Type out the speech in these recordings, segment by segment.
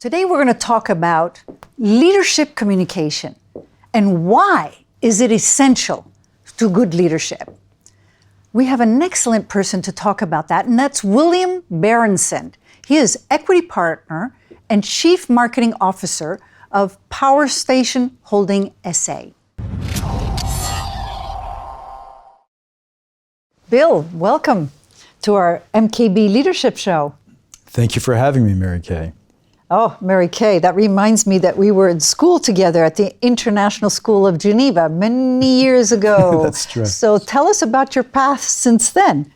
Today we're going to talk about leadership communication and why is it essential to good leadership. We have an excellent person to talk about that, and that's William Berenson. He is equity partner and chief marketing officer of Power Station Holding SA. Bill, welcome to our MKB Leadership Show. Thank you for having me, Mary Kay. Oh, Mary Kay, that reminds me that we were in school together at the International School of Geneva many years ago. That's true. So tell us about your path since then.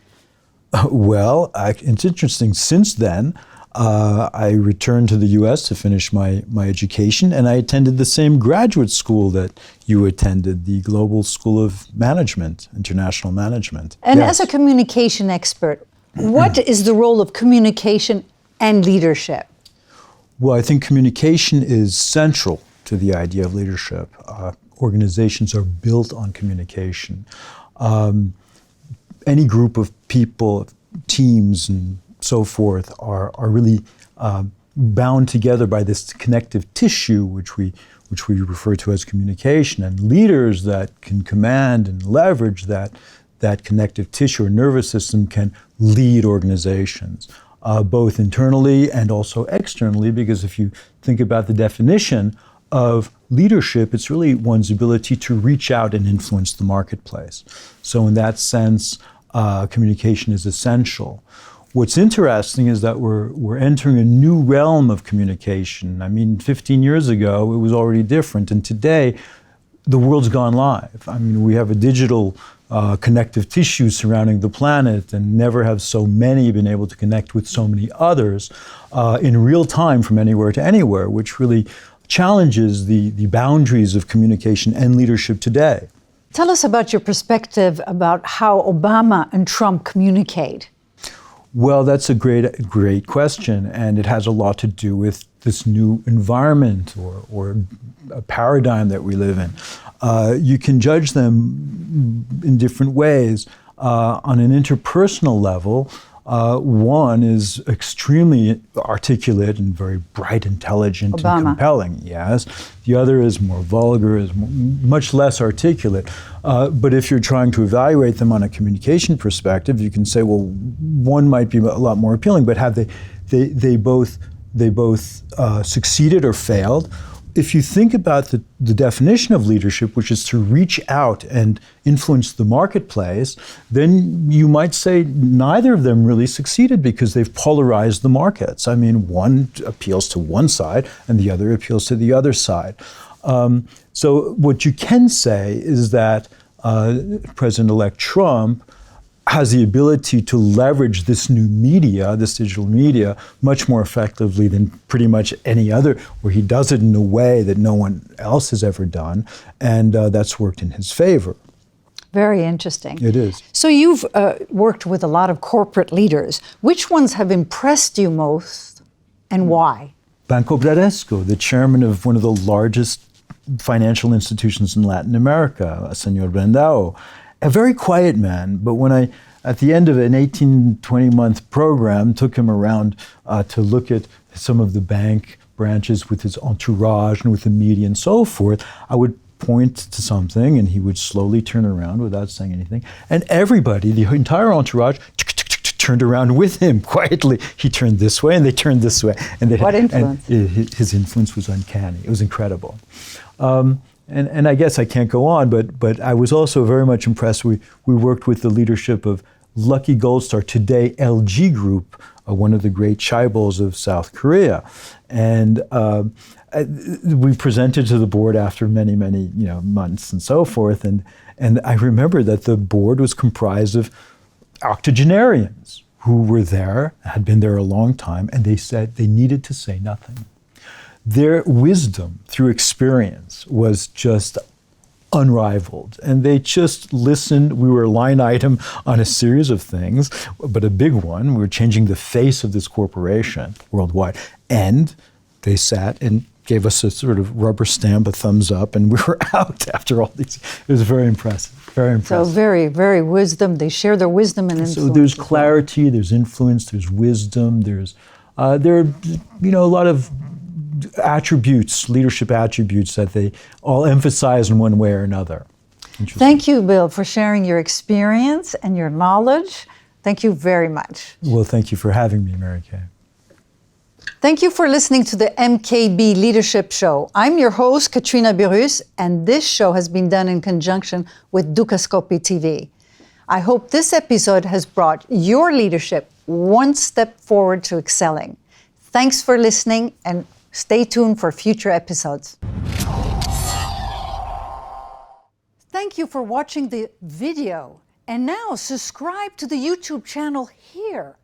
Well, it's interesting. Since then, I returned to the U.S. to finish my education, and I attended the same graduate school that you attended, the Global School of Management, International Management. And yes. As a communication expert, what is the role of communication and leadership? Well, I think communication is central to the idea of leadership. Organizations are built on communication. Any group of people, teams, and so forth are really bound together by this connective tissue, which we refer to as communication. And leaders that can command and leverage that connective tissue or nervous system can lead organizations. Both internally and also externally, because if you think about the definition of leadership, it's really one's ability to reach out and influence the marketplace. So in that sense, communication is essential. What's interesting is that we're entering a new realm of communication. I mean, 15 years ago, it was already different, and today, the world's gone live. I mean, we have a digital connective tissue surrounding the planet, and never have so many been able to connect with so many others in real time from anywhere to anywhere, which really challenges the boundaries of communication and leadership today. Tell us about your perspective about how Obama and Trump communicate. Well, that's a great question, and it has a lot to do with this new environment or a paradigm that we live in. You can judge them in different ways. On an interpersonal level, one is extremely articulate and very bright, intelligent, Obama. And compelling, yes. The other is more vulgar, is much less articulate. But if you're trying to evaluate them on a communication perspective, you can say, well, one might be a lot more appealing, but have they both succeeded or failed? If you think about the definition of leadership, which is to reach out and influence the marketplace, then you might say neither of them really succeeded because they've polarized the markets. I mean, one appeals to one side and the other appeals to the other side. So what you can say is that President-elect Trump has the ability to leverage this new media, this digital media, much more effectively than pretty much any other, where he does it in a way that no one else has ever done, and that's worked in his favor. Very interesting. It is. So you've worked with a lot of corporate leaders. Which ones have impressed you most, and why? Banco Bradesco, the chairman of one of the largest financial institutions in Latin America, Senor Brandao. A very quiet man, but when I, at the end of an 18-20-month program, took him around to look at some of the bank branches with his entourage and with the media and so forth, I would point to something and he would slowly turn around without saying anything. And everybody, the entire entourage, turned around with him quietly. He turned this way and they turned this way. And what influence? And his influence was uncanny. It was incredible. And I guess I can't go on, but I was also very much impressed. We worked with the leadership of Lucky Gold Star, today LG Group, one of the great chaebols of South Korea. And we presented to the board after many months and so forth. And I remember that the board was comprised of octogenarians who were there, had been there a long time, and they said they needed to say nothing. Their wisdom through experience was just unrivaled, and they just listened. We were a line item on a series of things, but a big one. We were changing the face of this corporation worldwide, and they sat and gave us a sort of rubber stamp, a thumbs up, and we were out after all these. It was very impressive, very impressive. So very wisdom. They share their wisdom and influence. So there's clarity, there's influence, there's wisdom, there are a lot of attributes, leadership attributes that they all emphasize in one way or another. Thank you, Bill, for sharing your experience and your knowledge. Thank you very much. Well, thank you for having me, Mary Kay. Thank you for listening to the MKB Leadership Show. I'm your host, Katrina Burrus, and this show has been done in conjunction with Dukascopy TV. I hope this episode has brought your leadership one step forward to excelling. Thanks for listening, and stay tuned for future episodes. Thank you for watching the video. And now subscribe to the YouTube channel here,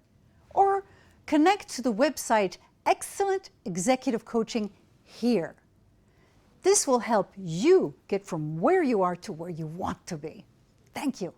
or connect to the website Excellent Executive Coaching here. This will help you get from where you are to where you want to be. Thank you.